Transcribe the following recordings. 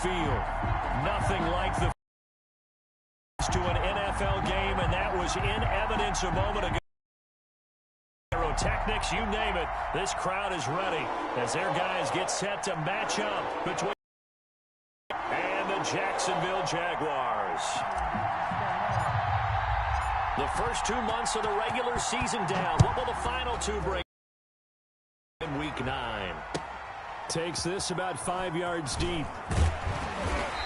field. Nothing like the to an NFL game, and that was in evidence a moment ago. Techniques, you name it, this crowd is ready as their guys get set to match up between and the Jacksonville Jaguars. The first 2 months of the regular season down. What will the final two bring in week 9? Takes this about 5 yards deep.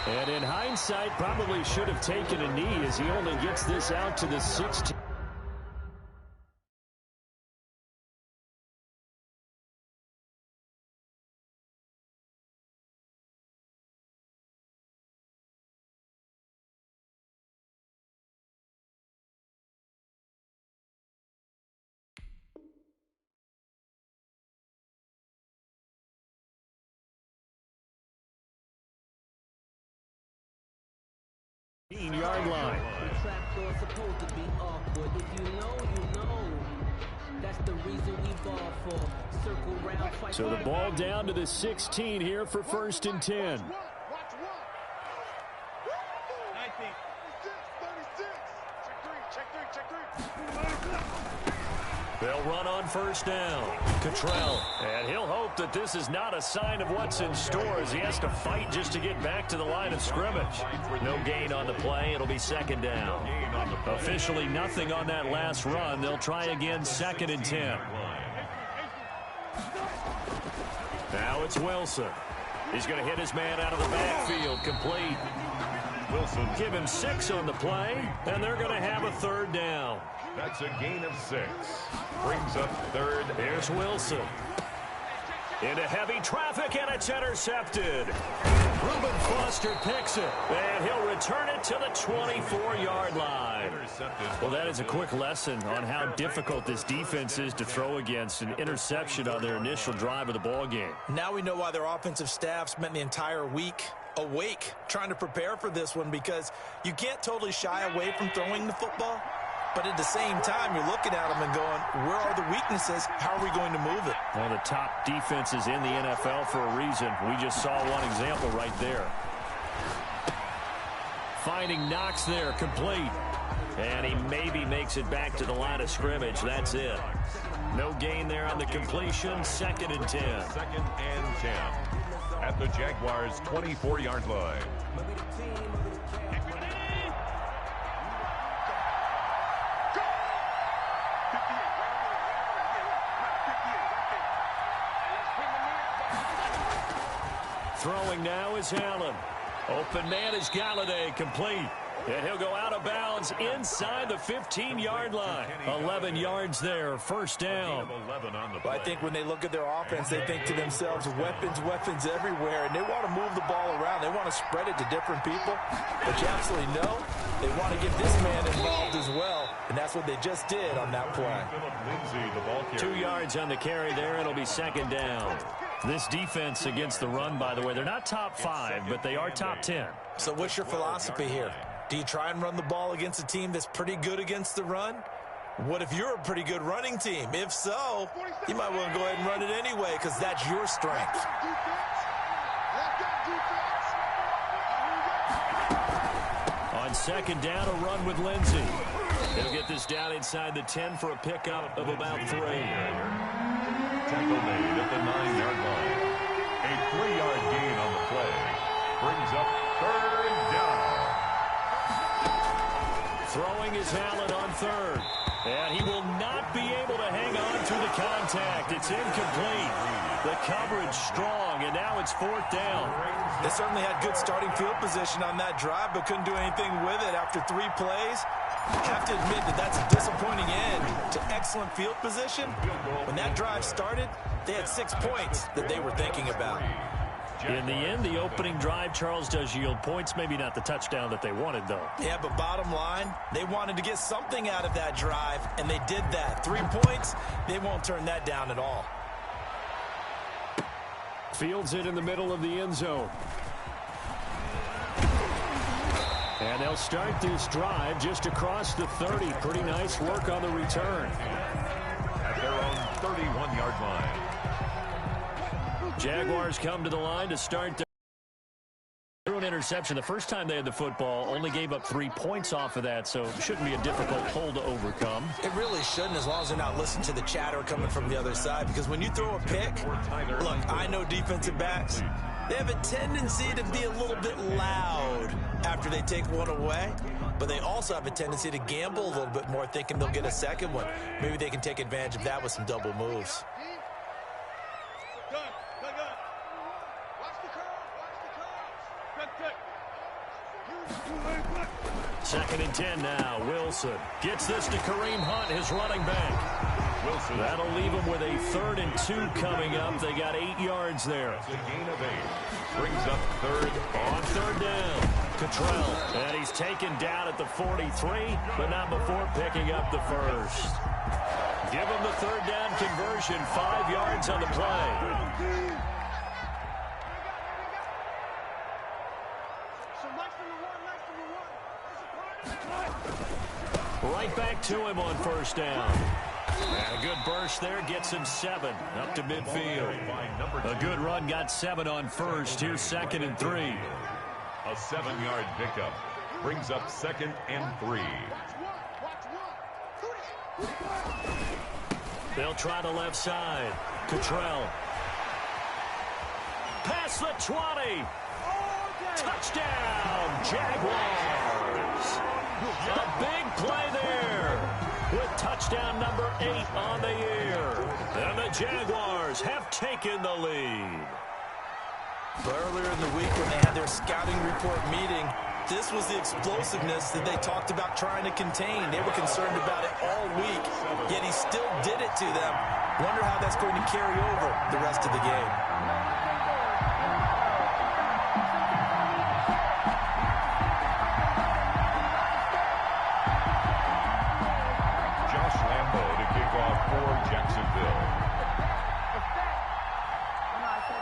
And in hindsight, probably should have taken a knee as he only gets this out to the 16. Yard line. Supposed to be awkward. If you know, you know. That's the reason we ball for. Circle round, fight. So the ball down to the 16 here for 1st and 10. They'll run on 1st down. Cottrell. And he'll hope that this is not a sign of what's in store as he has to fight just to get back to the line of scrimmage. No gain on the play. It'll be 2nd down. Officially nothing on that last run. They'll try again 2nd and 10. Now it's Wilson. He's going to hit his man out of the backfield. Complete. Wilson. Give him 6 on the play, and they're going to have a 3rd down. That's a gain of 6. Brings up 3rd. Here's Wilson. Into heavy traffic, and it's intercepted. Reuben Foster picks it, and he'll return it to the 24-yard line. Well, that is a quick lesson on how difficult this defense is to throw against. An interception on their initial drive of the ball game. Now we know why their offensive staff spent the entire week awake trying to prepare for this one, because you can't totally shy away from throwing the football. But at the same time, you're looking at them and going, where are the weaknesses? How are we going to move it? One of the top defenses in the NFL for a reason. We just saw one example right there. Finding Knox there, complete. And he maybe makes it back to the line of scrimmage. That's it. No gain there on the completion. 2nd and 10. 2nd and 10. At the Jaguars' 24-yard line. Throwing now is Allen. Open man is Galladay, complete. And he'll go out of bounds inside the 15-yard line. 11 yards there, 1st down. But I think when they look at their offense, they think to themselves, weapons everywhere, and they want to move the ball around. They want to spread it to different people. But you absolutely know they want to get this man involved as well, and that's what they just did on that play. 2 yards on the carry there. It'll be 2nd down. This defense against the run, by the way, they're not top 5, but they are top 10. So what's your philosophy here? Do you try and run the ball against a team that's pretty good against the run? What if you're a pretty good running team? If so, you might want to go ahead and run it anyway, because that's your strength. On 2nd down, a run with Lindsey. He'll get this down inside the 10 for a pickup of about 3. Tackle made at the 9-yard line. A 3-yard gain on the play. Brings up 3rd down. Throwing is Allen on 3rd. And he will not be able to hang on to the contact. It's incomplete. The coverage strong, and now it's 4th down. They certainly had good starting field position on that drive, but couldn't do anything with it after 3 plays. Have to admit that that's a disappointing end to excellent field position. When that drive started, they had 6 points that they were thinking about. In the end, the opening drive, Charles, does yield points. Maybe not the touchdown that they wanted, though. Yeah, but bottom line, they wanted to get something out of that drive, and they did that. 3 points, they won't turn that down at all. Fields it in the middle of the end zone. And they'll start this drive just across the 30. Pretty nice work on the return. At their own 31-yard line. Jaguars come to the line to start their an interception the first time they had the football, only gave up 3 points off of that, so it shouldn't be a difficult hole to overcome. It really shouldn't, as long as they're not listening to the chatter coming from the other side, because when you throw a pick, look, I know defensive backs, they have a tendency to be a little bit loud after they take one away, but they also have a tendency to gamble a little bit more, thinking they'll get a second one. Maybe they can take advantage of that with some double moves. Second and 10 now. Wilson gets this to Kareem Hunt, his running back. Wilson. That'll leave him with a 3rd and 2 coming up. They got 8 yards there. It's a gain of 8. Brings up 3rd on 3rd down. Cottrell. And he's taken down at the 43, but not before picking up the first. Give him the 3rd down conversion. 5 yards on the play. Right back to him on 1st down. And a good burst there gets him 7 up to midfield. A good run got 7 on 1st. Here's 2nd and 3. A 7-yard pickup brings up 2nd and 3. They'll try the left side. Cottrell. Past the 20. Touchdown, Jaguars. A big play there with touchdown number 8 on the year. And the Jaguars have taken the lead. But earlier in the week when they had their scouting report meeting, this was the explosiveness that they talked about trying to contain. They were concerned about it all week, yet he still did it to them. Wonder how that's going to carry over the rest of the game.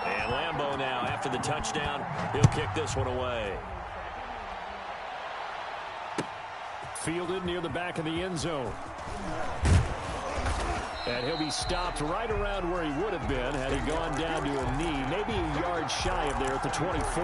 And Lambeau now, after the touchdown, he'll kick this one away. Fielded near the back of the end zone. And he'll be stopped right around where he would have been had he gone down to a knee, maybe a yard shy of there at the 24.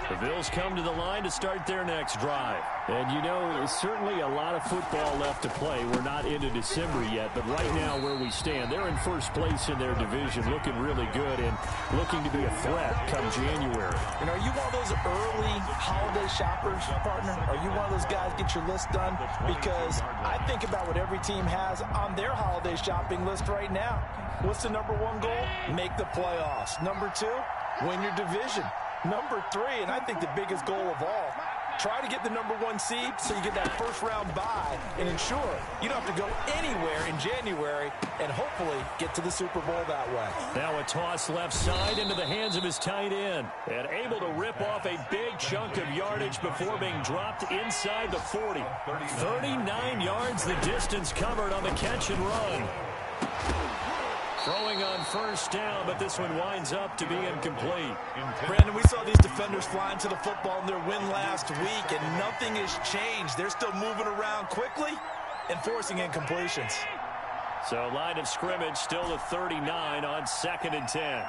The Bills come to the line to start their next drive. And, you know, there's certainly a lot of football left to play. We're not into December yet, but right now where we stand, they're in first place in their division, looking really good and looking to be a threat come January. And are you one of those early holiday shoppers, partner? Are you one of those guys get your list done? Because I think about what every team has on their holiday shopping list right now. What's the number 1 goal? Make the playoffs. Number 2, win your division. Number 3, and I think the biggest goal of all, try to get the number 1 seed so you get that first-round bye and ensure you don't have to go anywhere in January and hopefully get to the Super Bowl that way. Now a toss left side into the hands of his tight end and able to rip off a big chunk of yardage before being dropped inside the 40. 39 yards the distance covered on the catch and run. Throwing on first down, but this one winds up to be incomplete. Brandon, we saw these defenders flying to the football in their win last week, and nothing has changed. They're still moving around quickly and forcing incompletions. So line of scrimmage still to 39 on 2nd and 10.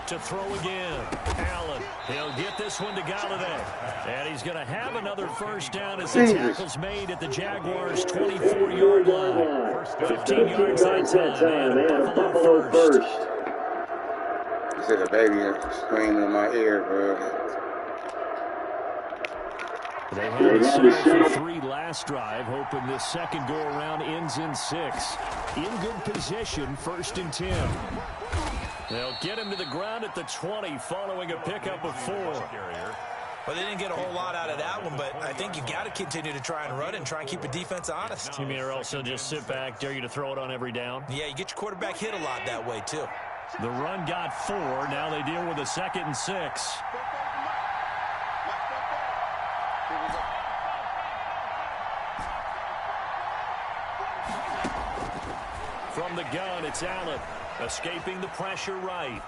To throw again. Allen. He'll get this one to Galladay. And he's going to have another first down as the tackle's made at the Jaguars' 24-yard line. 15 yards that time. And Buffalo first. It's like a baby screaming in my ear, bro. They had it set for 3 last drive, hoping this second go-around ends in 6. In good position, 1st and 10. They'll get him to the ground at the 20 following a pickup of 4. Well, they didn't get a whole lot out of that one, but I think you got to continue to try and run and try and keep the defense honest. You mean or also just sit back, dare you to throw it on every down? Yeah, you get your quarterback hit a lot that way, too. The run got 4. Now they deal with a 2nd and 6. From the gun, it's Allen. Escaping the pressure right.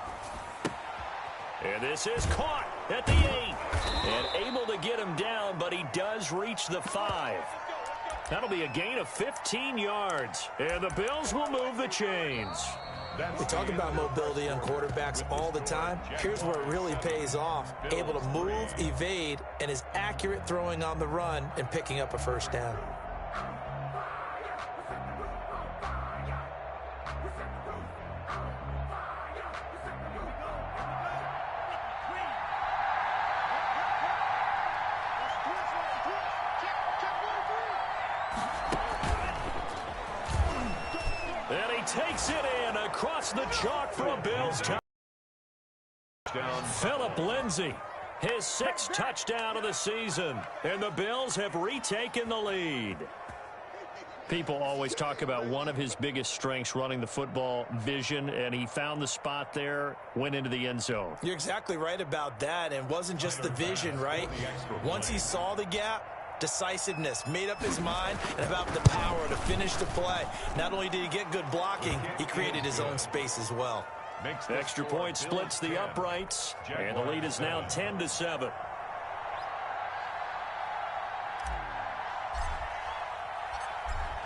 And this is caught. at the 8. And able to get him down, but he does reach the 5. That'll be a gain of 15 yards. And the Bills will move the chains. We talk about mobility on quarterbacks all the time. Here's where it really pays off. Able to move, evade, and is accurate throwing on the run and picking up a first down. And he takes it in across the chalk for a Bills touchdown. Phillip Lindsay, his 6th touchdown of the season. And the Bills have retaken the lead. People always talk about one of his biggest strengths running the football, vision, and he found the spot there, went into the end zone. You're exactly right about that, and it wasn't just the vision, right? Once he saw the gap, decisiveness, made up his mind, and about the power to finish the play. Not only did he get good blocking, he created his own space as well. Extra point splits the uprights, and the lead is now 10-7.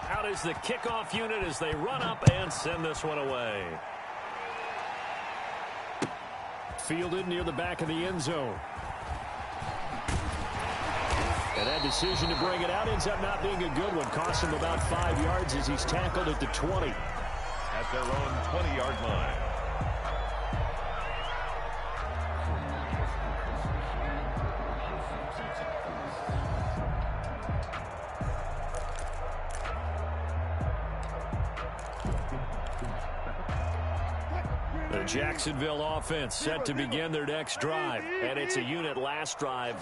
Out is the kickoff unit as they run up and send this one away. Fielded near the back of the end zone. And that decision to bring it out ends up not being a good one. Costs him about 5 yards as he's tackled at the 20. At their own 20-yard line. The Jacksonville offense set to begin their next drive. And it's a unit last drive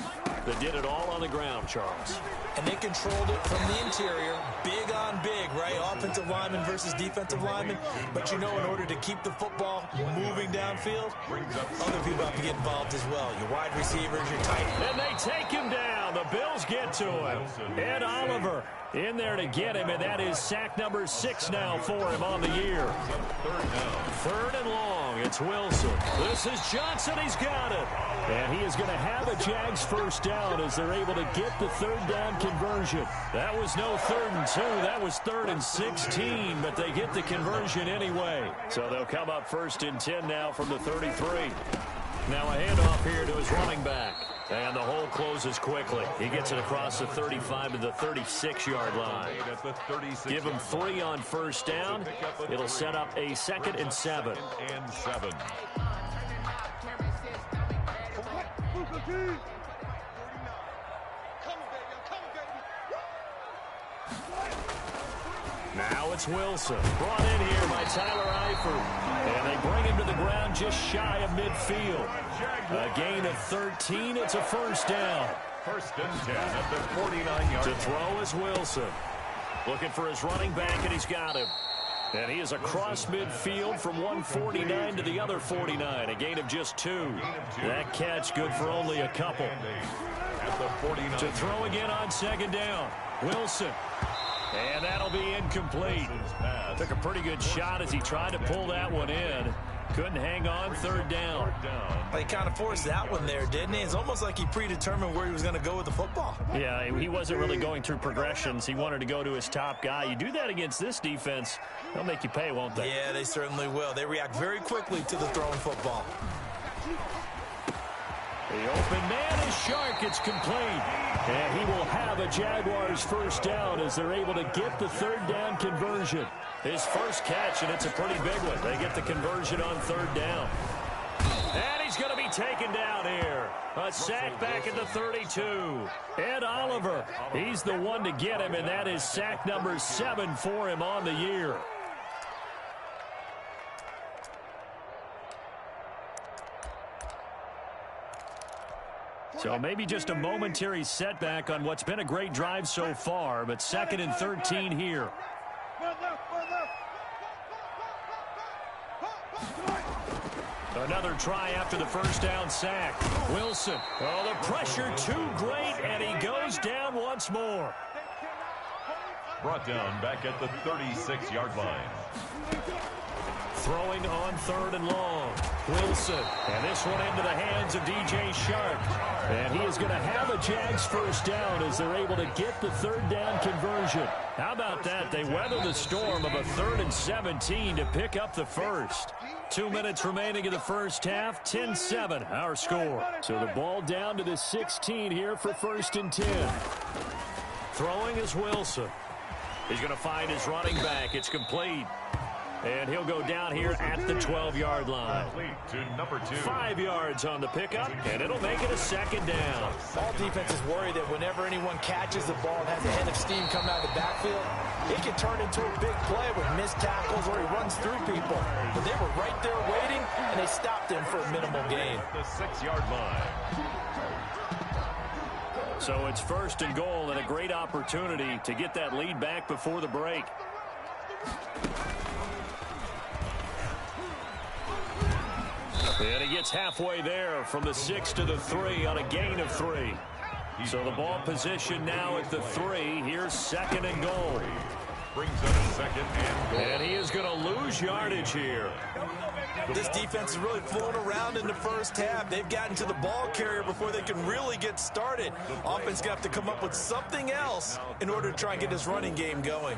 that did it all on the ground, Charles. And they controlled it from the interior, big on big, right? Offensive lineman versus defensive lineman. But you know, in order to keep the football moving downfield, other people have to get involved as well. Your wide receivers, your tight end. And they take him down. The Bills get to him. Ed Oliver in there to get him, and that is sack number 6 now for him on the year. 3rd and long. It's Wilson. This is Johnson. He's got it. And he is going to have a Jags first down as they're able to get the 3rd down conversion. That was no 3rd and 2. That was 3rd and 16, but they get the conversion anyway. So they'll come up 1st and 10 now from the 33. Now a handoff here to his running back. And the hole closes quickly. He gets it across the 35 to the 36-yard line. Give him 3 on first down. It'll set up a 2nd and 7. Now it's Wilson. Brought in here by Tyler Eifert. And they bring him to the ground just shy of midfield. A gain of 13. It's a first down. 1st and 10 at the 49-yard. To throw is Wilson. Looking for his running back, and he's got him. And he is across midfield from 149 to the other 49. A gain of just 2. That catch good for only a couple. At the 49. To throw again on 2nd down. Wilson. And that'll be incomplete. Took a pretty good shot as he tried to pull that one in. Couldn't hang on. 3rd down. Well, he kind of forced that one there, didn't he? It's almost like he predetermined where he was going to go with the football. Yeah, he wasn't really going through progressions. He wanted to go to his top guy. You do that against this defense, they'll make you pay, won't they? Yeah, they certainly will. They react very quickly to the thrown football. The open man is Shark. It's complete. And he will have a Jaguars first down as they're able to get the 3rd down conversion. His first catch, and it's a pretty big one. They get the conversion on 3rd down. And he's going to be taken down here. A sack back at the 32. Ed Oliver, he's the one to get him, and that is sack number 7 for him on the year. So maybe just a momentary setback on what's been a great drive so far, but 2nd and 13 here. Another try after the first down sack. Wilson. Oh, the pressure too great, and he goes down once more. Brought down back at the 36-yard line. Throwing on 3rd and long. Wilson. And this one into the hands of DJ Shark. And he is going to have a Jags first down as they're able to get the 3rd down conversion. How about that? They weather the storm of a 3rd and 17 to pick up the first. 2 minutes remaining in the first half. 10-7 our score. So the ball down to the 16 here for 1st and 10. Throwing is Wilson. He's going to find his running back. It's complete. And he'll go down here at the 12-yard line. 5 yards on the pickup, and it'll make it a 2nd down. All defenses worry that whenever anyone catches the ball and has a head of steam come out of the backfield, it can turn into a big play with missed tackles or he runs through people. But they were right there waiting, and they stopped him for a minimal gain. The 6-yard line. So it's 1st and goal and a great opportunity to get that lead back before the break. And he gets halfway there from the 6 to the 3 on a gain of 3. So the ball position now at the 3. Here's 2nd and goal. Brings up 2nd and goal. And he is going to lose yardage here. This defense is really flown around in the first half. They've gotten to the ball carrier before they can really get started. Offense going to have to come up with something else in order to try and get this running game going.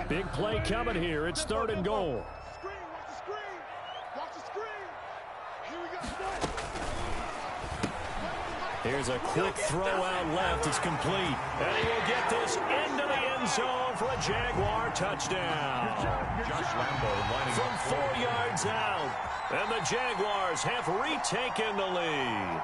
Big play coming here. It's 3rd and goal. Here's a quick throw out left. It's complete. And he will get this into the end zone for a Jaguar touchdown. Josh Lambo lining From up 4 yards out. And the Jaguars have retaken the lead.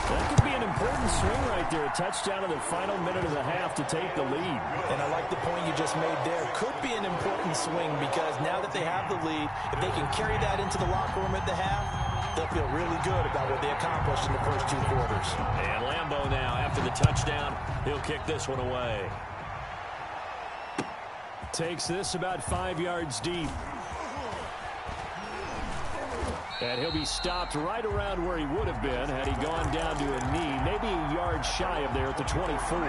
That could be an important swing right there. A touchdown in the final minute of the half to take the lead. And I like the point you just made there. Could be an important swing because now that they have the lead, if they can carry that into the locker room at the half, they'll feel really good about what they accomplished in the first 2 quarters. And Lambo now, after the touchdown, he'll kick this one away. Takes this about 5 yards deep. And he'll be stopped right around where he would have been had he gone down to a knee, maybe a yard shy of there at the 24.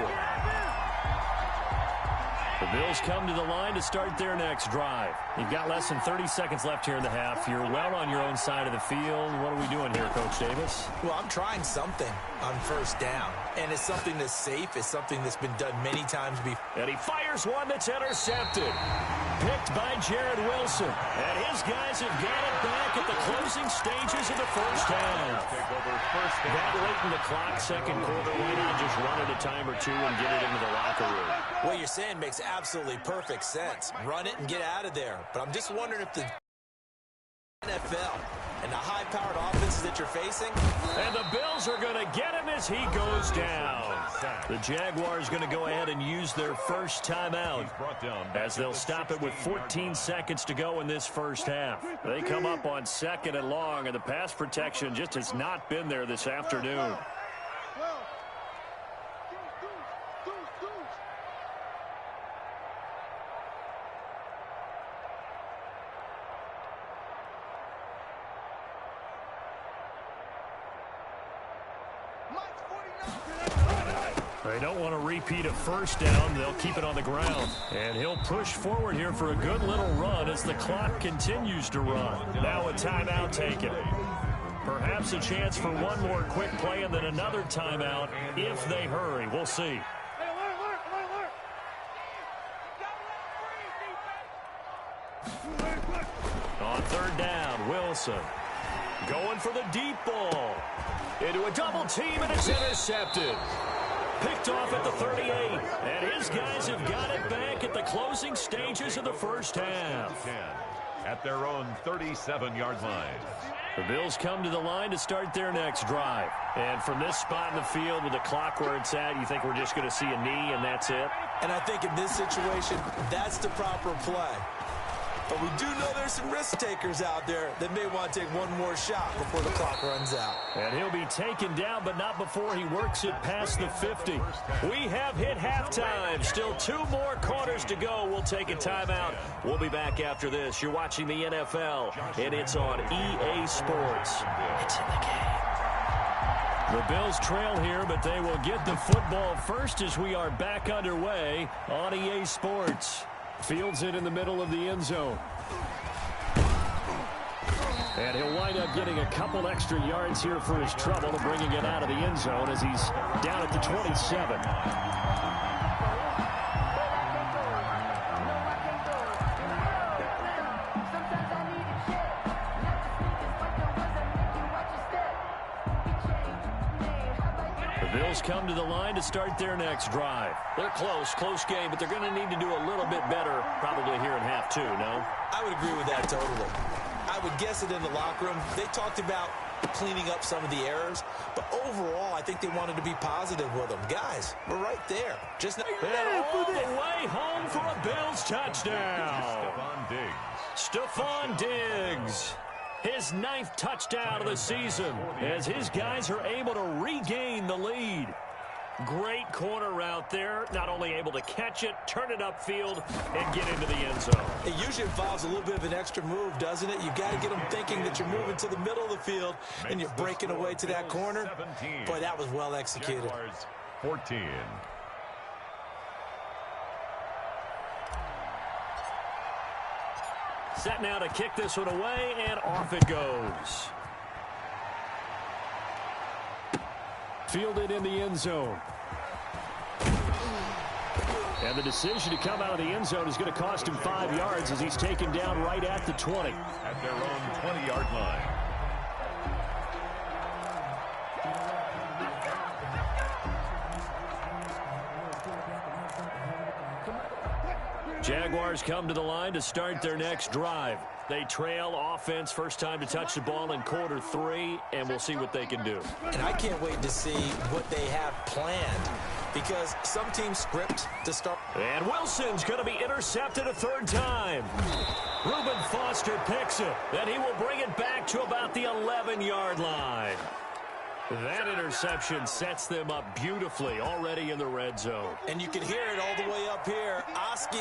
The Bills come to the line to start their next drive. You've got less than 30 seconds left here in the half. You're well on your own side of the field. What are we doing here, Coach Davis? Well, I'm trying something on 1st down. And it's something that's safe. It's something that's been done many times before. And he fires one that's intercepted. Picked by Jared Wilson. And his guys have got it back at the closing stages of the first half. That late in the clock, 2nd quarter, why not just run it a time or 2 and get it into the locker room? What you're saying makes absolutely perfect sense. Run it and get out of there. But I'm just wondering if the NFL and the high-powered offenses that you're facing. And the Bills are going to get him as he goes down. The Jaguars going to go ahead and use their first timeout as they'll stop it with 14 seconds to go in this first half. They come up on 2nd and long, and the pass protection just has not been there this afternoon. They don't want to repeat a first down. They'll keep it on the ground. And he'll push forward here for a good little run as the clock continues to run. Now a timeout taken. Perhaps a chance for one more quick play and then another timeout if they hurry. We'll see. On 3rd down, Wilson going for the deep ball. Into a double team, and it's intercepted. Picked off at the 38, and his guys have got it back at the closing stages of the first half. At their own 37-yard line. The Bills come to the line to start their next drive. And from this spot in the field with the clock where it's at, you think we're just going to see a knee and that's it? And I think in this situation, that's the proper play. But we do know there's some risk takers out there that may want to take one more shot before the clock runs out. And he'll be taken down, but not before he works it past the 50. We have hit halftime. Still 2 more quarters to go. We'll take a timeout. We'll be back after this. You're watching the NFL, and it's on EA Sports. It's in the game. The Bills trail here, but they will get the football first as we are back underway on EA Sports. Fields it in the middle of the end zone. And he'll wind up getting a couple extra yards here for his trouble and bringing it out of the end zone as he's down at the 27. Bills come to the line to start their next drive. They're close game, but they're going to need to do a little bit better probably here in half 2, no? I would agree with that totally. I would guess it in the locker room. They talked about cleaning up some of the errors, but overall, I think they wanted to be positive with them. Guys, we're right there. Just not all the way home for a Bills touchdown. Stephon Diggs. His 9th touchdown of the season as his guys are able to regain the lead. Great corner route there. Not only able to catch it, turn it upfield, and get into the end zone. It usually involves a little bit of an extra move, doesn't it? You've got to get them thinking that you're moving to the middle of the field and you're breaking away to that corner. Boy, that was well executed. 14. Set now to kick this one away, and off it goes. Fielded in the end zone. And the decision to come out of the end zone is going to cost him 5 yards as he's taken down right at the 20. At their own 20-yard line. Jaguars come to the line to start their next drive. They trail offense, first time to touch the ball in quarter 3, and we'll see what they can do. And I can't wait to see what they have planned, because some teams script to start. And Wilson's going to be intercepted a 3rd time. Reuben Foster picks it, and he will bring it back to about the 11-yard line. That interception sets them up beautifully already in the red zone. And you can hear it all the way up here. Oski,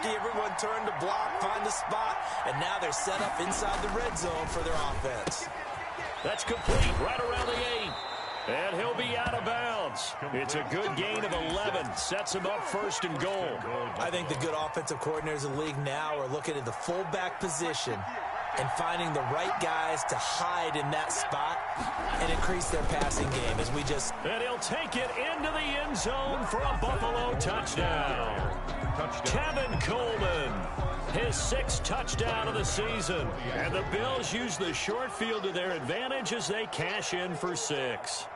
everyone turned to block, find a spot, and now they're set up inside the red zone for their offense. That's complete right around the 8. And he'll be out of bounds. It's a good gain of 11. Sets him up 1st and goal. I think the good offensive coordinators in the league now are looking at the fullback position and finding the right guys to hide in that spot and increase their passing game as we just... And he'll take it into the end zone for a Buffalo touchdown. Kevin Coleman, his 6th touchdown of the season. And the Bills use the short field to their advantage as they cash in for 6.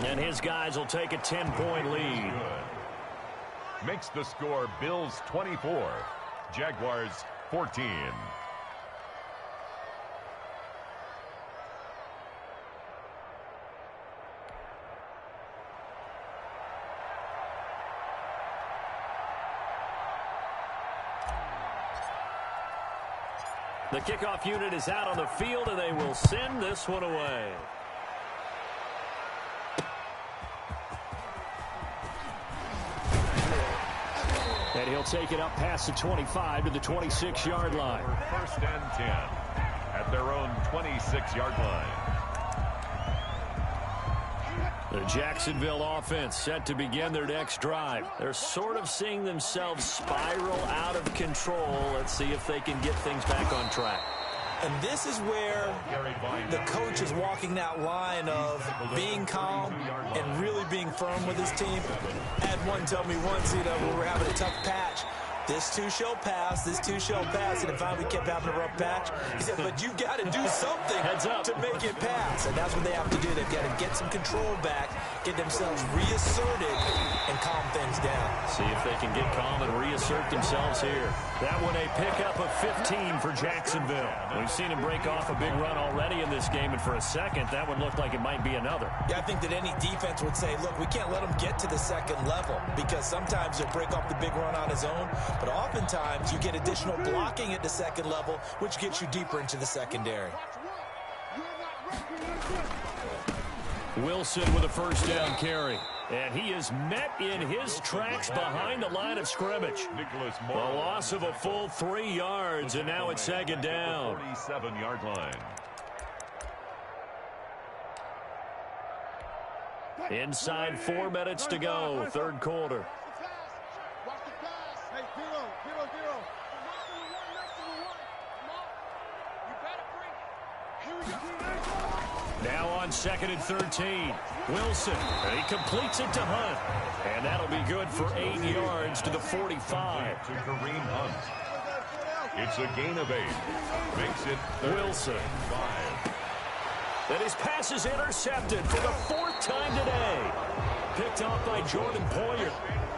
And his guys will take a 10-point lead. Makes the score Bills 24, Jaguars 14. The kickoff unit is out on the field, and they will send this one away. And he'll take it up past the 25 to the 26-yard line. 1st and 10 at their own 26-yard line. The Jacksonville offense set to begin their next drive. They're sort of seeing themselves spiral out of control. Let's see if they can get things back on track. And this is where the coach is walking that line of being calm and really being firm with his team. I had one tell me once, when we're having a tough patch, This too shall pass. This too shall pass. And finally we kept having a rough patch. He said, but you got to do something to make it pass. And that's what they have to do. They've got to get some control back, get themselves reasserted, and calm things down. See if they can get calm and reassert themselves here. That one a pickup of 15 for Jacksonville. We've seen him break off a big run already in this game, and for a second, that one looked like it might be another. Yeah, I think that any defense would say, look, we can't let him get to the second level, because sometimes he'll break off the big run on his own, but oftentimes you get additional blocking at the second level, which gets you deeper into the secondary. Wilson with a first down carry. And he is met in his tracks behind the line of scrimmage. A loss of a full 3 yards, and now it's second down. 47-yard line. Inside 4 minutes to go, third quarter. Now on 2nd and 13. Wilson, he completes it to Hunt. And that'll be good for 8 yards to the 45. To Kareem Hunt. It's a gain of 8. Makes it Wilson. 5. And his pass is intercepted for the 4th time today. Picked off by Jordan Poyer.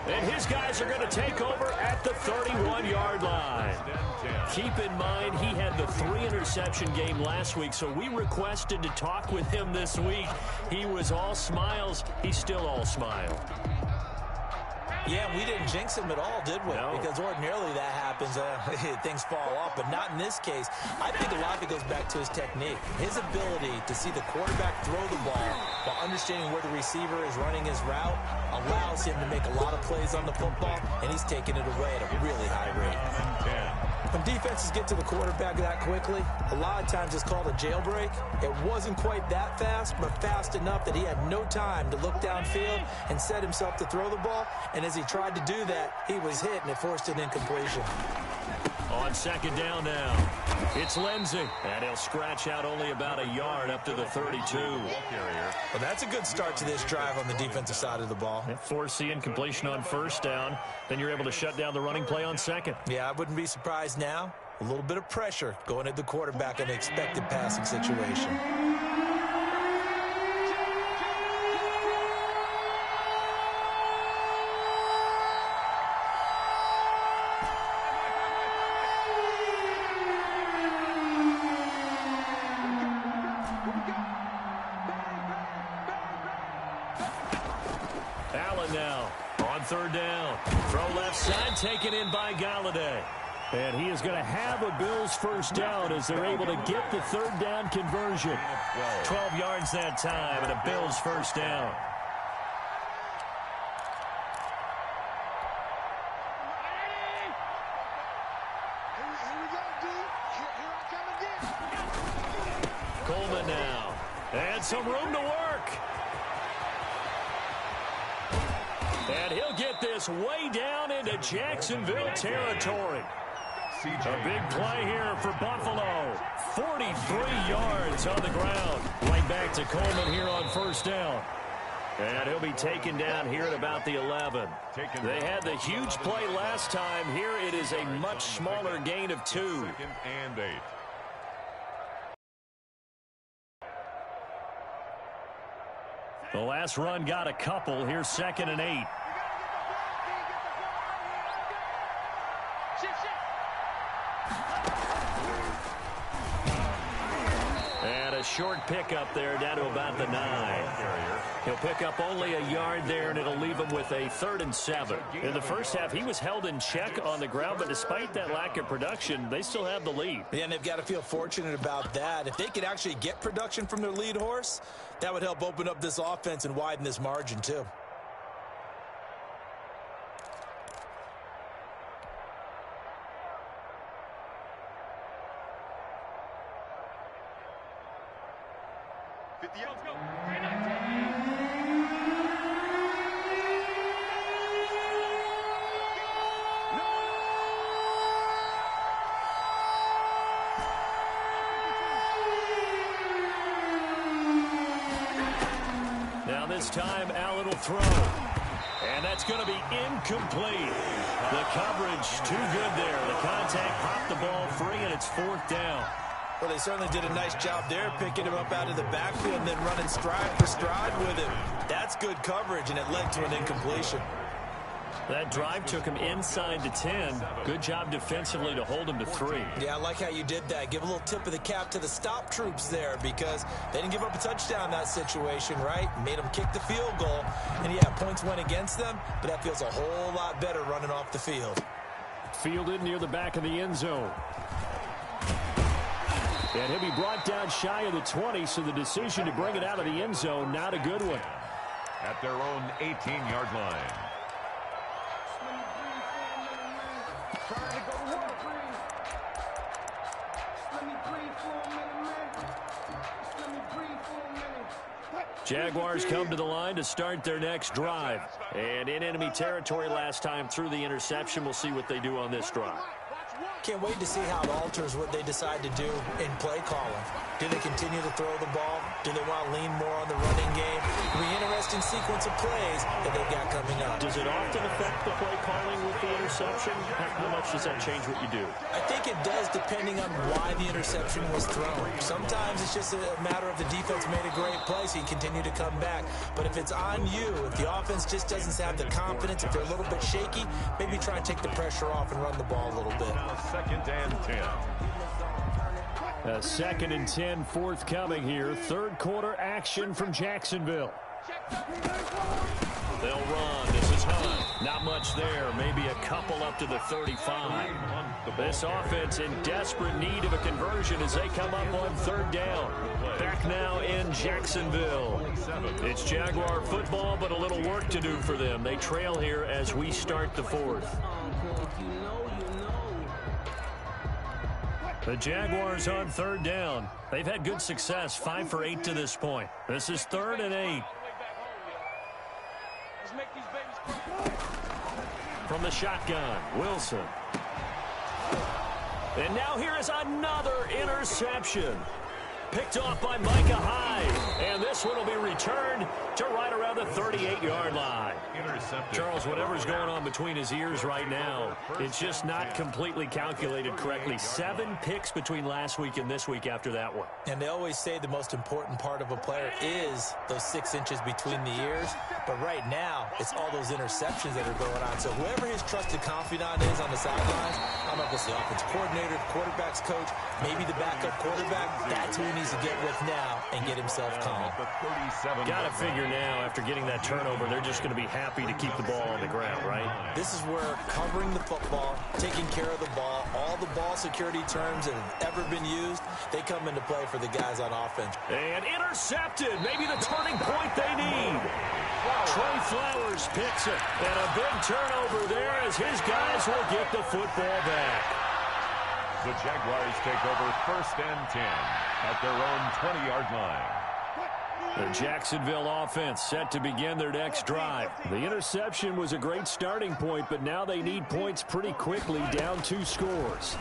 And his guys are going to take over at the 31-yard line. Keep in mind, he had the 3-interception game last week, so we requested to talk with him this week. He was all smiles. He's still all smile. Yeah, we didn't jinx him at all, did we? No. Because ordinarily that happens, things fall off, but not in this case. I think a lot of it goes back to his technique. His ability to see the quarterback throw the ball while understanding where the receiver is running his route allows him to make a lot of plays on the football, and he's taking it away at a really high rate. When defenses get to the quarterback that quickly, a lot of times it's called a jailbreak. It wasn't quite that fast, but fast enough that he had no time to look downfield and set himself to throw the ball. And as he tried to do that, he was hit, and it forced an incompletion. On 2nd down now, it's Lindsey. And he'll scratch out only about a yard up to the 32. Well, that's a good start to this drive on the defensive side of the ball. Force the incompletion on 1st down. Then you're able to shut down the running play on 2nd. Yeah, I wouldn't be surprised now. A little bit of pressure going at the quarterback in an expected passing situation. Allen now on 3rd down. Throw left side, taken in by Galladay. And he is going to have a Bills first down as they're able to get the 3rd down conversion. 12 yards that time and a Bills first down. Coleman now. And some room to work. And he'll get this way down into Jacksonville territory. A big play here for Buffalo. 43 yards on the ground. Right back to Coleman here on 1st down. And he'll be taken down here at about the 11. They had the huge play last time. Here it is a much smaller gain of 2. 2nd and 8. The last run got a couple. Here's 2nd and 8. And a short pickup there down to about the 9. He'll pick up only a yard there, and it'll leave him with a 3rd and 7. In the first half, he was held in check on the ground, but despite that lack of production, they still have the lead. Yeah, and they've got to feel fortunate about that. If they could actually get production from their lead horse, that would help open up this offense and widen this margin too. Now this time, Allen will throw. And that's going to be incomplete. The coverage too good there. The contact popped the ball free, and it's 4th down. Well, they certainly did a nice job there, picking him up out of the backfield and then running stride for stride with him. That's good coverage, and it led to an incompletion. That drive took him inside to 10. Good job defensively to hold him to 3. Yeah, I like how you did that. Give a little tip of the cap to the stop troops there because they didn't give up a touchdown in that situation, right? Made them kick the field goal. And, yeah, points went against them, but that feels a whole lot better running off the field. Fielded near the back of the end zone. And he'll be brought down shy of the 20, so the decision to bring it out of the end zone, not a good one. At their own 18-yard line. Jaguars come to the line to start their next drive. And in enemy territory last time through the interception. We'll see what they do on this drive. Can't wait to see how it alters what they decide to do in play calling. Do they continue to throw the ball? Do they want to lean more on the running game? It'll be an interesting sequence of plays that they've got coming up. Does it often affect the play calling with the interception? How much does that change what you do? I think it does depending on why the interception was thrown. Sometimes it's just a matter of the defense made a great play, so you continue to come back. But if it's on you, if the offense just doesn't have the confidence, if they're a little bit shaky, maybe try and take the pressure off and run the ball a little bit. Now 2nd and 10. 2nd and 10 forthcoming here. 3rd quarter action from Jacksonville. They'll run. This is Hunt. Not much there. Maybe a couple up to the 35. This offense in desperate need of a conversion as they come up on 3rd down. Back now in Jacksonville. It's Jaguar football, but a little work to do for them. They trail here as we start the 4th. The Jaguars on 3rd down. They've had good success, 5 for 8 to this point. This is 3rd and 8. From the shotgun, Wilson. And now here is another interception. Picked off by Micah Hyde. And this one will be returned to right around the 38-yard line. Charles, whatever's going on between his ears right now, it's just not completely calculated correctly. 7 picks between last week and this week after that one. And they always say the most important part of a player is those 6 inches between the ears. But right now, it's all those interceptions that are going on. So whoever his trusted confidant is on the sidelines, I'm not going to say offensive coordinator, the quarterback's coach, maybe the backup quarterback, that's who he needs to get with now and get himself calm. Got to figure now, after getting that turnover, they're just going to be happy to keep the ball on the ground, right? This is where covering the football, taking care of the ball, all the ball security terms that have ever been used, they come into play for the guys on offense. And intercepted, maybe the turning point they need. Trey Flowers picks it, and a big turnover there as his guys will get the football back. The Jaguars take over 1st and 10 at their own 20-yard line. The Jacksonville offense set to begin their next drive. The interception was a great starting point, but now they need points pretty quickly, down 2 scores.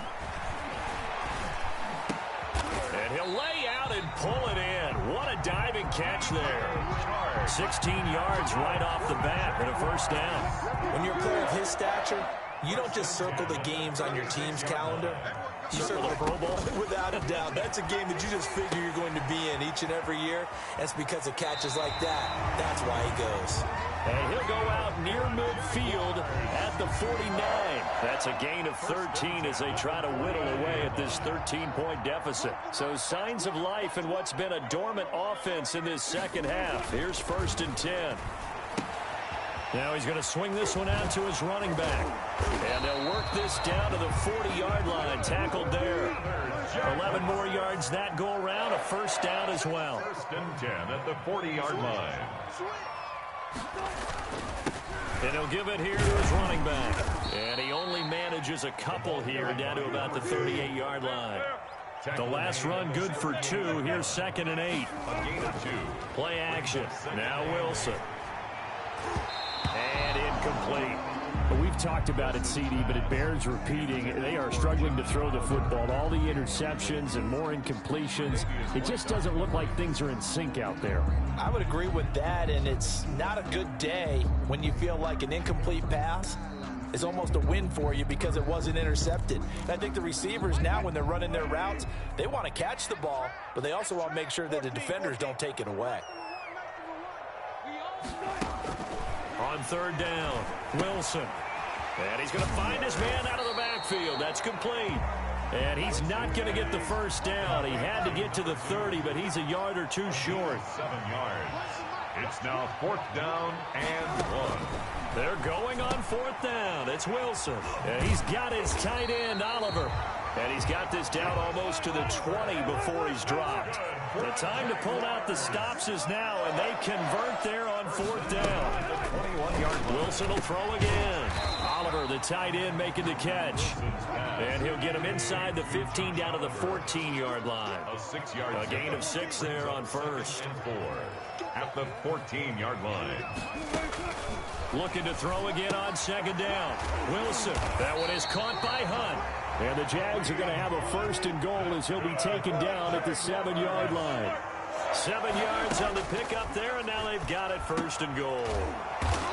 And he'll lay out and pull it in. What a diving catch there. 16 yards right off the bat and a 1st down. When you're a player of his stature, you don't just circle the games on your team's calendar. You circle the Pro Bowl. Without a doubt. That's a game that you just figure you're going to be in each and every year. That's because of catches like that. That's why he goes. And he'll go out near midfield at the 49. That's a gain of 13 as they try to whittle away at this 13-point deficit. So signs of life in what's been a dormant offense in this second half. Here's 1st and 10. Now he's going to swing this one out to his running back. And they'll work this down to the 40-yard line. Tackled there. 11 more yards that go around. A 1st down as well. 1st and 10 at the 40-yard line. And he'll give it here to his running back. And he only manages a couple here down to about the 38-yard line. The last run good for 2. Here's 2nd and 8. A gain of 2. Play action. Now Wilson. And incomplete. But we've talked about it, CD, but it bears repeating. They are struggling to throw the football. All the interceptions and more incompletions. It just doesn't look like things are in sync out there. I would agree with that, and it's not a good day when you feel like an incomplete pass is almost a win for you because it wasn't intercepted. And I think the receivers now, when they're running their routes, they want to catch the ball, but they also want to make sure that the defenders don't take it away. On third down, Wilson. And he's going to find his man out of the backfield. That's complete. And he's not going to get the first down. He had to get to the 30, but he's a yard or two short. 7 yards. It's now 4th down and 1. They're going on 4th down. It's Wilson. And he's got his tight end, Oliver. And he's got this down almost to the 20 before he's dropped. The time to pull out the stops is now, and they convert there on 4th down. 21-yard Wilson will throw again. Oliver, the tight end, making the catch. And he'll get him inside the 15 down to the 14-yard line. A gain of 6 there on first. 4 at the 14-yard line. Looking to throw again on second down. Wilson. That one is caught by Hunt. And the Jags are going to have a 1st and goal as he'll be taken down at the 7-yard line. 7 yards on the pickup there, and now they've got it 1st and goal.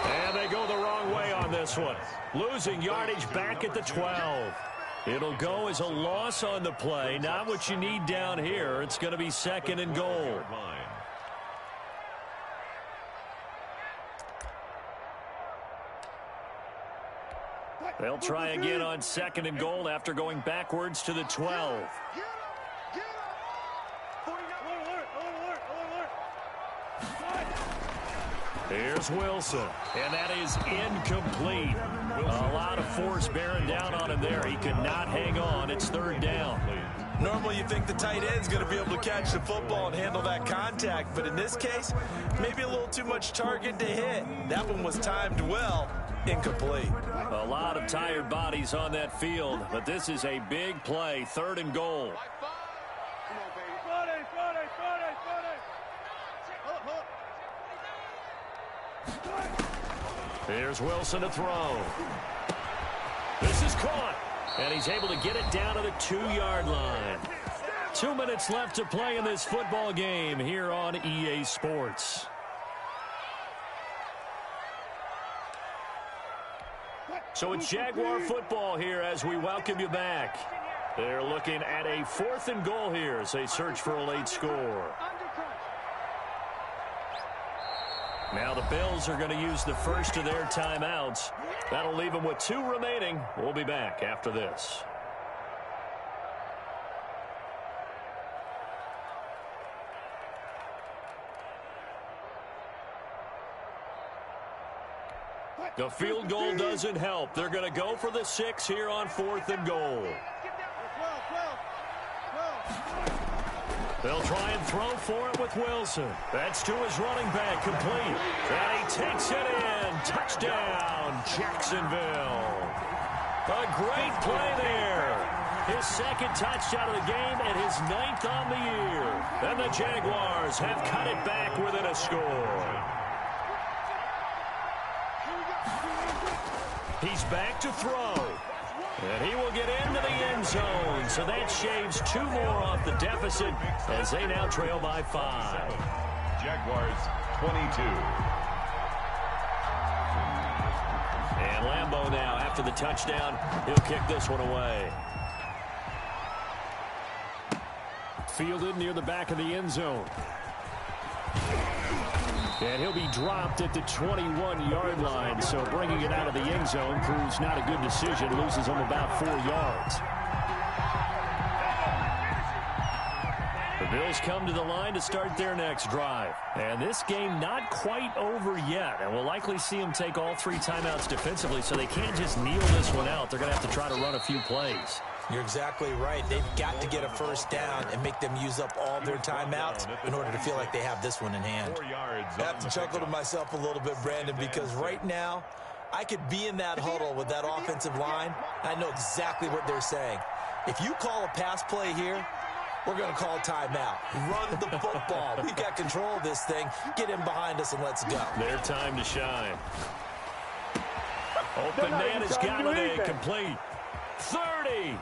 And they go the wrong way on this one. Losing yardage back at the 12. It'll go as a loss on the play. Not what you need down here. It's going to be 2nd and goal. They'll try again on 2nd and goal after going backwards to the 12. Here's Wilson, and that is incomplete. A lot of force bearing down on him there. He could not hang on. It's 3rd down. Normally you think the tight end's going to be able to catch the football and handle that contact, but in this case, maybe a little too much target to hit. That one was timed well. Incomplete. A lot of tired bodies on that field, but this is a big play. 3rd and goal. Here's Wilson to throw. This is caught, and he's able to get it down to the 2-yard line. 2 minutes left to play in this football game here on EA Sports. So it's Jaguar football here as we welcome you back. They're looking at a 4th and goal here as they search for a late score. Now the Bills are going to use the first of their timeouts. That'll leave them with 2 remaining. We'll be back after this. The field goal doesn't help. They're going to go for the 6 here on 4th and goal. They'll try and throw for it with Wilson. That's to his running back, complete. And he takes it in. Touchdown, Jacksonville. A great play there. His 2nd touchdown of the game and his 9th on the year. And the Jaguars have cut it back within a score. He's back to throw. And he will get into the end zone. So that shaves 2 more off the deficit as they now trail by 5. Jaguars 22. And Lambeau now, after the touchdown, he'll kick this one away. Fielded near the back of the end zone. And he'll be dropped at the 21-yard line. So bringing it out of the end zone proves not a good decision. Loses him about 4 yards. The Bills come to the line to start their next drive. And this game not quite over yet. And we'll likely see them take all 3 timeouts defensively, so they can't just kneel this one out. They're going to have to try to run a few plays. You're exactly right. They've got to get a 1st down and make them use up all their timeouts in order to feel like they have this one in hand. I have to chuckle to myself a little bit, Brandon, because right now I could be in that huddle with that offensive line. I know exactly what they're saying. If you call a pass play here, we're going to call a timeout. Run the football. We've got control of this thing. Get in behind us and let's go. Their time to shine. Open man is Galladay, complete. 30,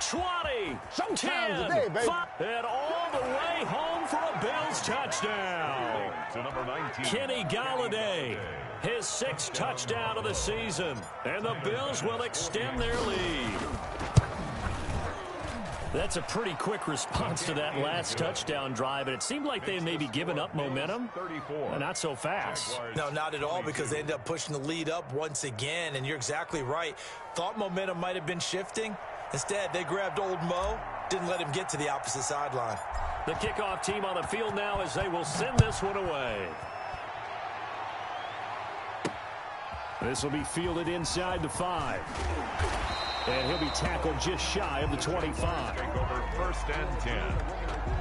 20, 10, 5, and all the way home for a Bills touchdown. To number 19. Kenny Galladay, his 6th touchdown of the season, and the Bills will extend their lead. That's a pretty quick response to that last touchdown drive, and it seemed like they may be giving up momentum. Not so fast. No, not at all, because they ended up pushing the lead up once again, and you're exactly right. Thought momentum might have been shifting. Instead, they grabbed old Mo, didn't let him get to the opposite sideline. The kickoff team on the field now as they will send this one away. This will be fielded inside the 5. And he'll be tackled just shy of the 25. Take over 1st and 10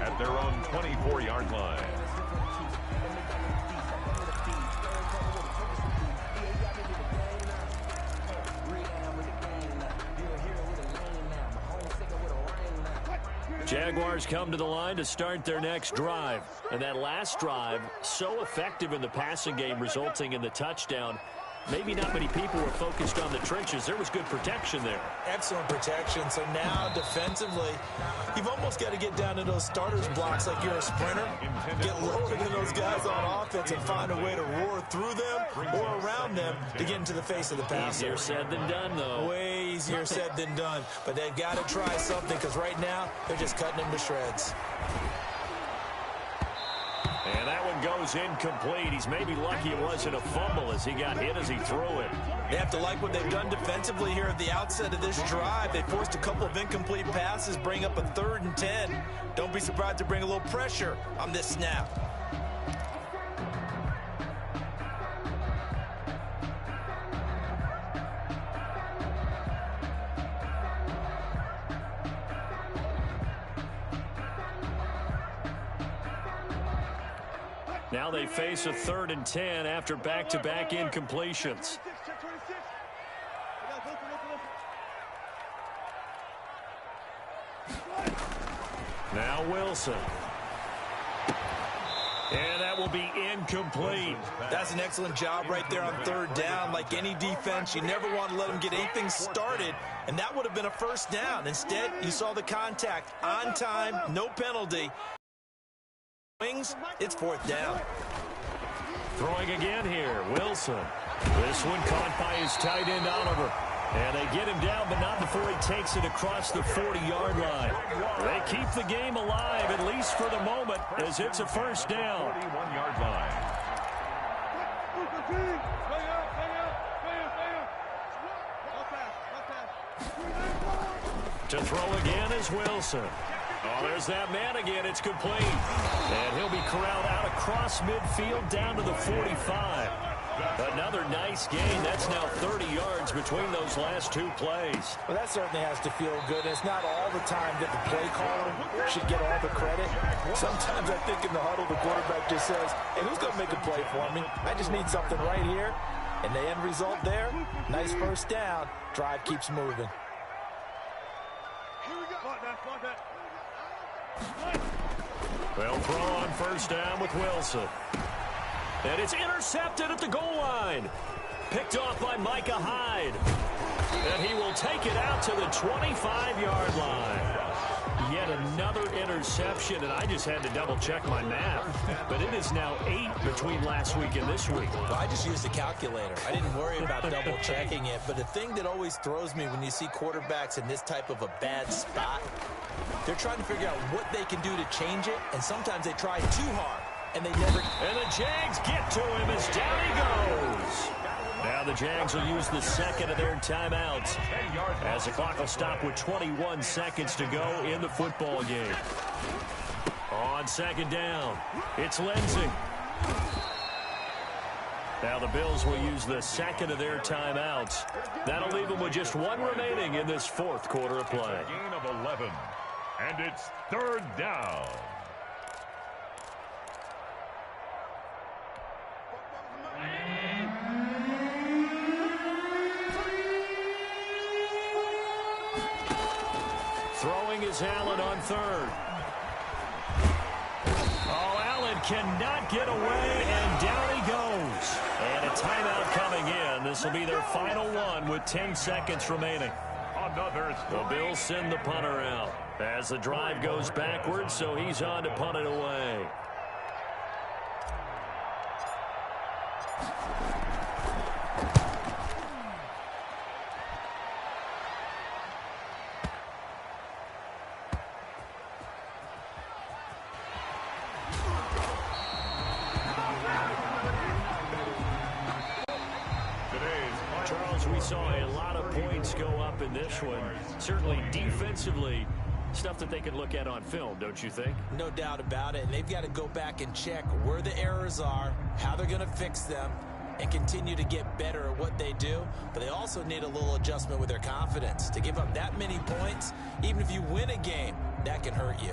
at their own 24-yard line. Jaguars come to the line to start their next drive. And that last drive, so effective in the passing game, resulting in the touchdown. Maybe not many people were focused on the trenches. There was good protection there. Excellent protection. So now, defensively, you've almost got to get down to those starters blocks like you're a sprinter. Get lower than those guys on offense and find a way to roar through them or around them to get into the face of the passer. Easier said than done, though. Way easier said than done. But they've got to try something, because right now, they're just cutting them to shreds. And that one goes incomplete. He's maybe lucky it wasn't a fumble as he got hit as he threw it. They have to like what they've done defensively here at the outset of this drive. They forced a couple of incomplete passes, bring up a 3rd and 10. Don't be surprised to bring a little pressure on this snap. Now they face a 3rd and 10 after back-to-back incompletions. Now Wilson. And that will be incomplete. That's an excellent job right there on 3rd down. Like any defense, you never want to let them get anything started, and that would have been a 1st down. Instead, you saw the contact on time, no penalty. Wings, it's 4th down. Throwing again here, Wilson. This one caught by his tight end, Oliver. And they get him down, but not before he takes it across the 40-yard line. They keep the game alive, at least for the moment, as it's a 1st down. 41-yard line. To throw again is Wilson. Oh, there's that man again. It's complete. And he'll be corralled out across midfield down to the 45. Another nice gain. That's now 30 yards between those last 2 plays. Well, that certainly has to feel good. It's not all the time that the play caller should get all the credit. Sometimes I think in the huddle, the quarterback just says, hey, who's going to make a play for me? I just need something right here. And the end result there, nice 1st down. Drive keeps moving. They'll throw on 1st down with Wilson. And it's intercepted at the goal line. Picked off by Micah Hyde. And he will take it out to the 25-yard line. Yet another interception, and I just had to double-check my math. But it is now 8 between last week and this week. Well, I just used a calculator. I didn't worry about double-checking it. But the thing that always throws me when you see quarterbacks in this type of a bad spot, they're trying to figure out what they can do to change it, and sometimes they try too hard, and they never... And the Jags get to him as down he goes. Now the Jags will use the 2nd of their timeouts as the clock will stop with 21 seconds to go in the football game. On 2nd down, it's Lindsey. Now the Bills will use the 2nd of their timeouts. That'll leave them with just 1 remaining in this 4th quarter of play. Gain of 11, and it's 3rd down. Throwing is Allen on 3rd. Oh, Allen cannot get away, and down he goes. And at timeout coming in. This will be their final one with 10 seconds remaining. The Bills send the punter out as the drive goes backwards, so he's on to punt it away. Charles, we saw a lot of points go up in this one. Certainly defensively, stuff that they can look at on film, don't you think? No doubt about it. And they've got to go back and check where the errors are, how they're going to fix them, and continue to get better at what they do. But they also need a little adjustment with their confidence. To give up that many points, even if you win a game, that can hurt you.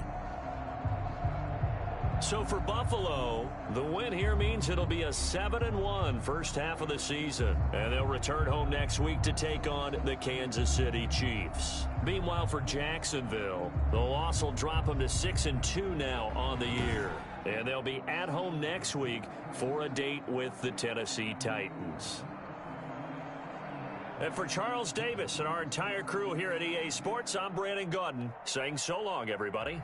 So for Buffalo, the win here means it'll be a 7-1 first half of the season. And they'll return home next week to take on the Kansas City Chiefs. Meanwhile, for Jacksonville, the loss will drop them to 6-2 now on the year. And they'll be at home next week for a date with the Tennessee Titans. And for Charles Davis and our entire crew here at EA Sports, I'm Brandon Gaudin saying so long, everybody.